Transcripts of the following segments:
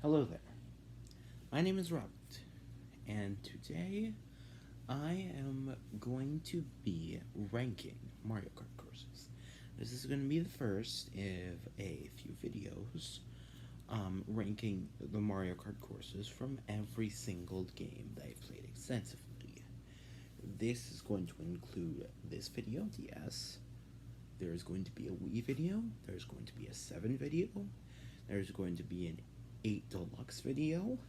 Hello there. My name is Robert, and today I am going to be ranking Mario Kart courses. This is going to be the first of a few videos ranking the Mario Kart courses from every single game that I've played extensively. This is going to include this video, DS. There's going to be a Wii video. There's going to be a 7 video. There's going to be an 8 Deluxe video.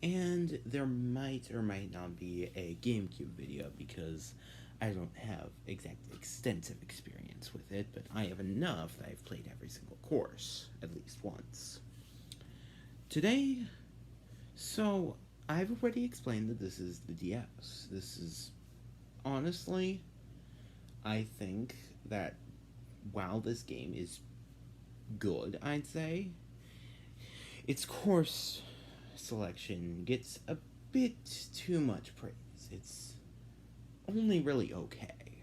And there might or might not be a GameCube video because I don't have extensive experience with it, but I have enough that I've played every single course at least once. Today, so I've already explained that this is the DS. This is honestly, I think that while this game is good, I'd say, its course selection gets a bit too much praise. It's only really okay.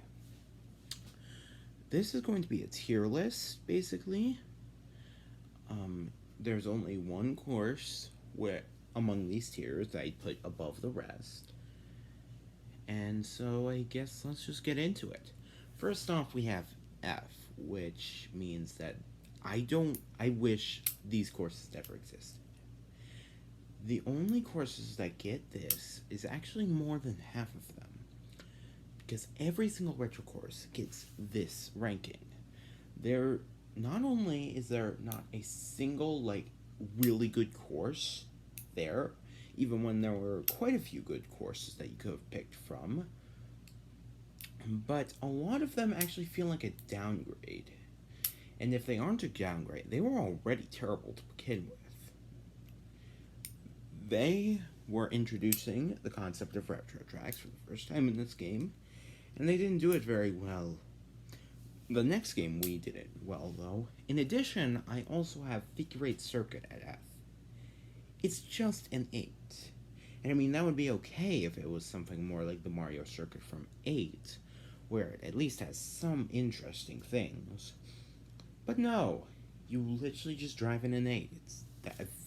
This is going to be a tier list, basically. There's only one course where among these tiers that I put above the rest. And so I guess let's just get into it. First off, we have F, which means that I wish these courses never existed. The only courses that get this is actually more than half of them, because every single retro course gets this ranking. There, not only is there not a single, really good course there, even when there were quite a few good courses that you could have picked from, but a lot of them actually feel like a downgrade. And if they aren't a downgrade, they were already terrible to begin with. They were introducing the concept of retro tracks for the first time in this game, and they didn't do it very well. The next game we did it well, though. In addition, I also have Figure 8 Circuit at F. It's just an 8. And I mean, that would be okay if it was something more like the Mario Circuit from 8, where it at least has some interesting things. But no, you literally just drive in an 8.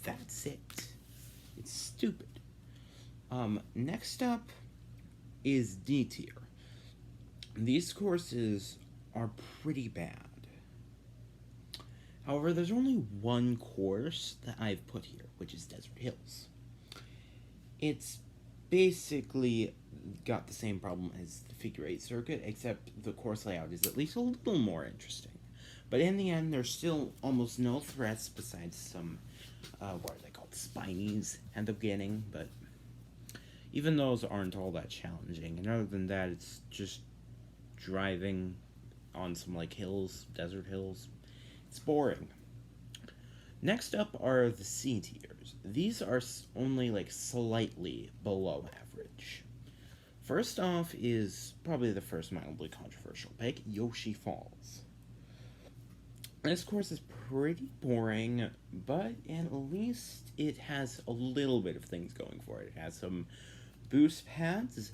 That's it. It's stupid. Next up is D tier. These courses are pretty bad. However, there's only one course that I've put here, which is Desert Hills. It's basically got the same problem as the Figure 8 Circuit, except the course layout is at least a little more interesting. But in the end, there's still almost no threats besides some, what are they called, spinies at the beginning, but even those aren't all that challenging. And other than that, it's just driving on some, hills, desert hills. It's boring. Next up are the C tiers. These are only, slightly below average. First off is probably the first mildly controversial pick, Yoshi Falls. This course is pretty boring, but at least it has a little bit of things going for it. It has some boost pads,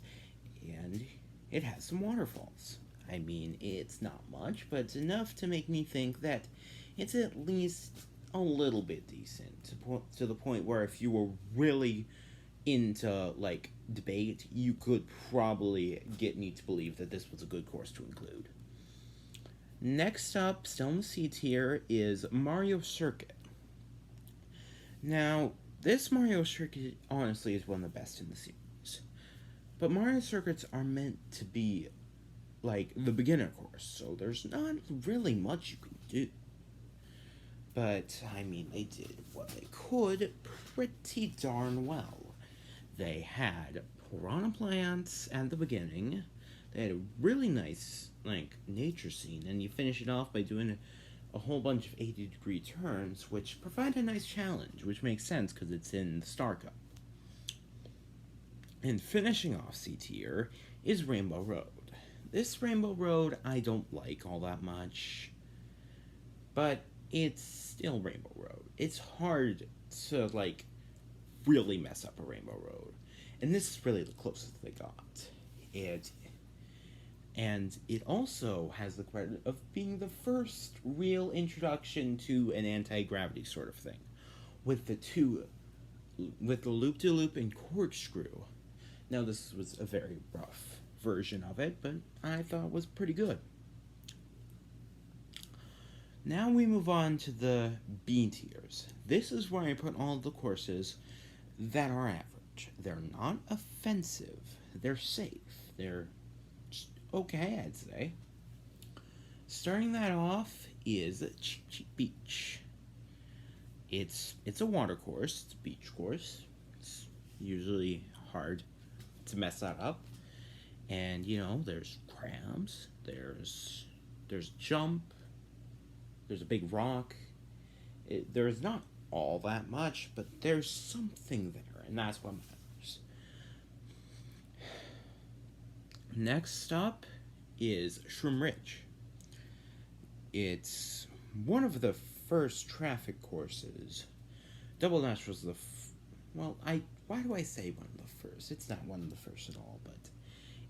and it has some waterfalls. I mean, it's not much, but it's enough to make me think that it's at least a little bit decent, to the point where if you were really into, debate, you could probably get me to believe that this was a good course to include. Next up, still in the C tier, is Mario Circuit. Now, this Mario Circuit honestly is one of the best in the series. But Mario Circuits are meant to be the beginner course, so there's not really much you can do. But, I mean, they did what they could pretty darn well. They had piranha plants at the beginning. They had a really nice, nature scene, and you finish it off by doing a whole bunch of 80-degree turns, which provide a nice challenge, which makes sense because it's in the Star Cup. And finishing off C tier is Rainbow Road. This Rainbow Road I don't like all that much, but it's still Rainbow Road. It's hard to, really mess up a Rainbow Road, and this is really the closest they got. And it also has the credit of being the first real introduction to an anti-gravity sort of thing. with the loop-de-loop and corkscrew. Now this was a very rough version of it, but I thought it was pretty good. Now we move on to the B tiers. This is where I put all the courses that are average. They're not offensive. They're safe. They're just okay, I'd say. Starting that off is Cheap Cheap Beach. It's a water course. It's a beach course. It's usually hard to mess that up. And there's crabs. There's jump. There's a big rock. There's not all that much, but there's something there, and that's what matters. Next up is Shroom Ridge. It's one of the first traffic courses. Double Dash was why do I say one of the first? It's not one of the first at all, but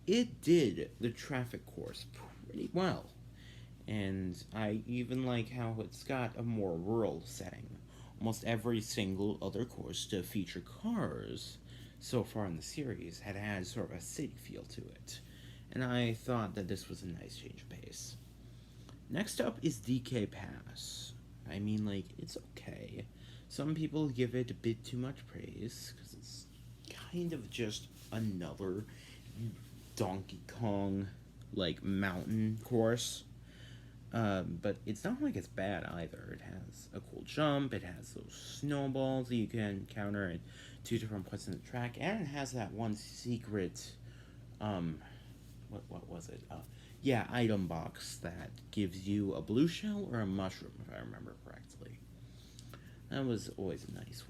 it did the traffic course pretty well. And I even like how it's got a more rural setting. Almost every single other course to feature cars so far in the series had sort of a city feel to it. And I thought that this was a nice change of pace. Next up is DK Pass. I mean, it's okay. Some people give it a bit too much praise, because it's kind of just another Donkey Kong, mountain course. But it's not like it's bad either. It has a cool jump, it has those snowballs that you can encounter at 2 different points in the track, and it has that one secret, what was it? Item box that gives you a blue shell or a mushroom, if I remember correctly. That was always a nice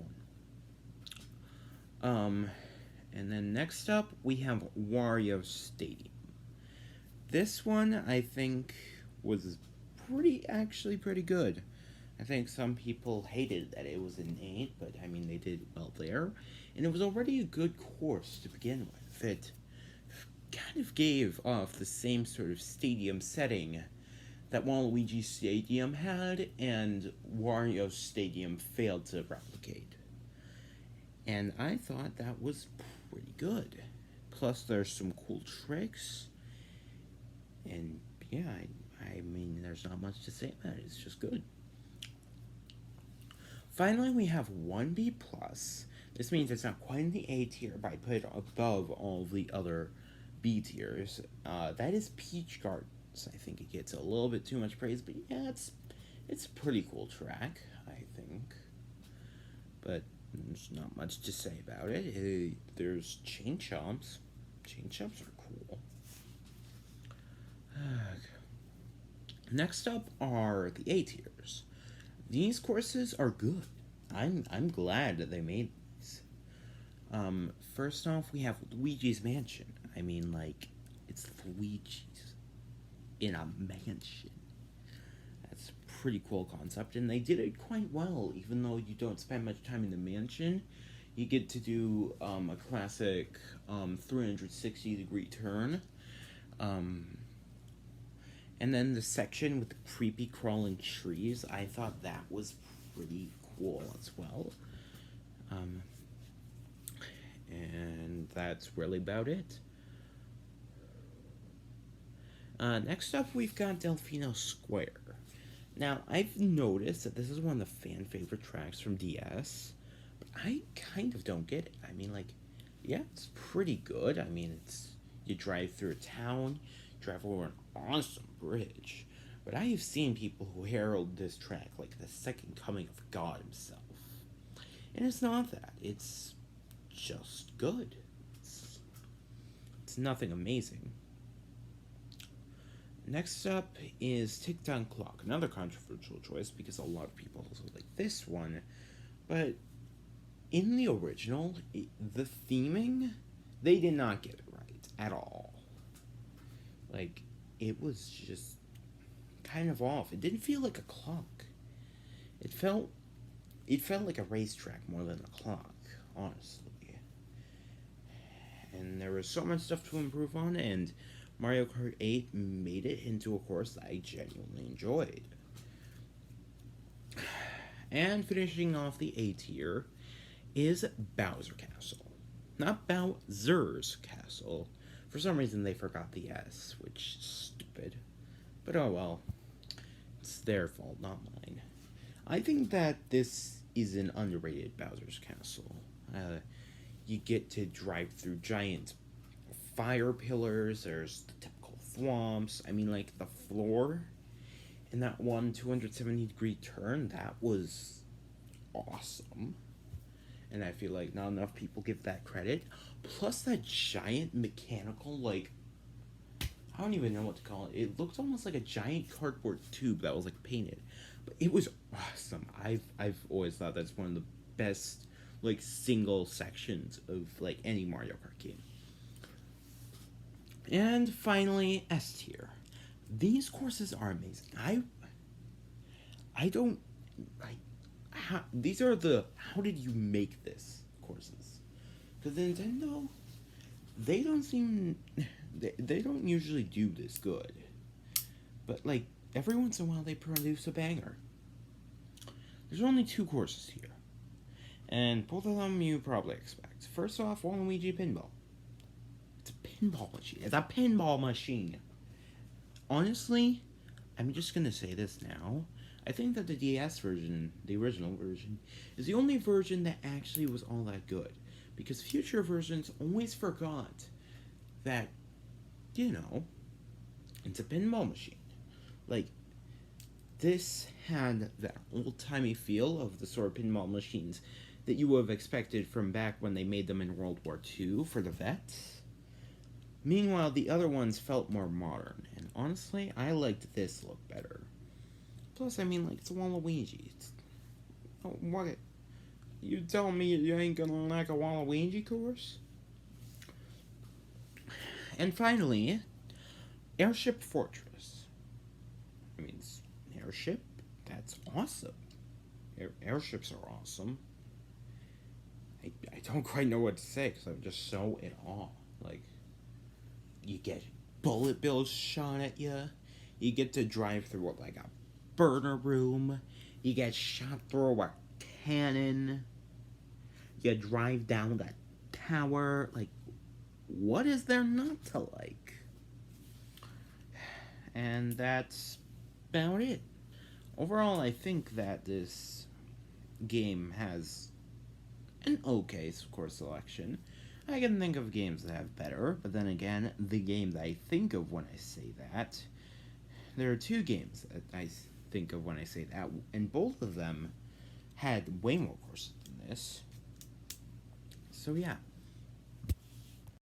one. And then next up, we have Wario Stadium. This one, I think, was pretty good. I think some people hated that it was an 8, but I mean, they did well there. And it was already a good course to begin with. It kind of gave off the same sort of stadium setting that Waluigi Stadium had and Wario Stadium failed to replicate. And I thought that was pretty good. Plus, there's some cool tricks. And yeah, I mean, there's not much to say about it. It's just good. Finally, we have 1B+. This means it's not quite in the A tier, but I put it above all the other B tiers. That is Peach Gardens. I think it gets a little bit too much praise, but yeah, it's a pretty cool track, I think. But there's not much to say about it. There's chain chomps. Chain chomps are cool. Next up are the A tiers. These courses are good. I'm glad that they made these. First off, we have Luigi's Mansion. I mean, it's Luigi's in a mansion. That's a pretty cool concept, and they did it quite well. Even though you don't spend much time in the mansion, you get to do a classic 360-degree turn. And then the section with the creepy crawling trees, I thought that was pretty cool as well. And that's really about it. Next up, we've got Delfino Square. Now, I've noticed that this is one of the fan favorite tracks from DS, but I kind of don't get it. I mean, yeah, it's pretty good. I mean, you drive through a town, drive over an awesome bridge, but I have seen people who herald this track like the second coming of God himself. And it's not that. It's just good. It's nothing amazing. Next up is Tick Tock Clock, another controversial choice because a lot of people also like this one. But in the original, the theming, they did not get it right at all. It was just kind of off. It didn't feel like a clock. It felt like a racetrack more than a clock, honestly. And there was so much stuff to improve on, and Mario Kart 8 made it into a course that I genuinely enjoyed. And finishing off the A tier is Bowser Castle. Not Bowser's Castle. For some reason they forgot the S, which is stupid. But oh well. It's their fault, not mine. I think that this is an underrated Bowser's Castle. You get to drive through giant fire pillars, there's the typical thwomps. I mean, like, the floor in that one 270-degree turn, that was awesome. And I feel like not enough people give that credit. Plus that giant mechanical, like, I don't even know what to call it. It looked almost like a giant cardboard tube that was like painted. But it was awesome. I've always thought that's one of the best like single sections of like any Mario Kart game. And finally, S tier. These courses are amazing. I don't like these are the how did you make this courses? Because Nintendo, they don't seem they don't usually do this good. But like every once in a while they produce a banger. There's only 2 courses here. And both of them you probably expect. First off, Waluigi Pinball. It's a pinball machine. It's a pinball machine. Honestly, I'm just gonna say this now. I think that the DS version, the original version, is the only version that actually was all that good. Because future versions always forgot that, you know, it's a pinball machine. Like, this had that old-timey feel of the sort of pinball machines that you would have expected from back when they made them in World War II for the vets. Meanwhile, the other ones felt more modern, and honestly, I liked this look better. Plus, I mean, like, it's Waluigi. What? You telling me you ain't gonna like a Waluigi course? And finally, Airship Fortress. I mean, airship? That's awesome. Airships are awesome. I don't quite know what to say because I'm just so in awe. Like, you get bullet bills shot at you. You get to drive through like a burner room. You get shot through a cannon. You drive down that tower. Like, what is there not to like? And that's about it. Overall, I think that this game has an okay course selection. I can think of games that have better, but then again, the game that I think of when I say that, there are 2 games that I think of when I say that, and both of them had way more courses than this. So yeah.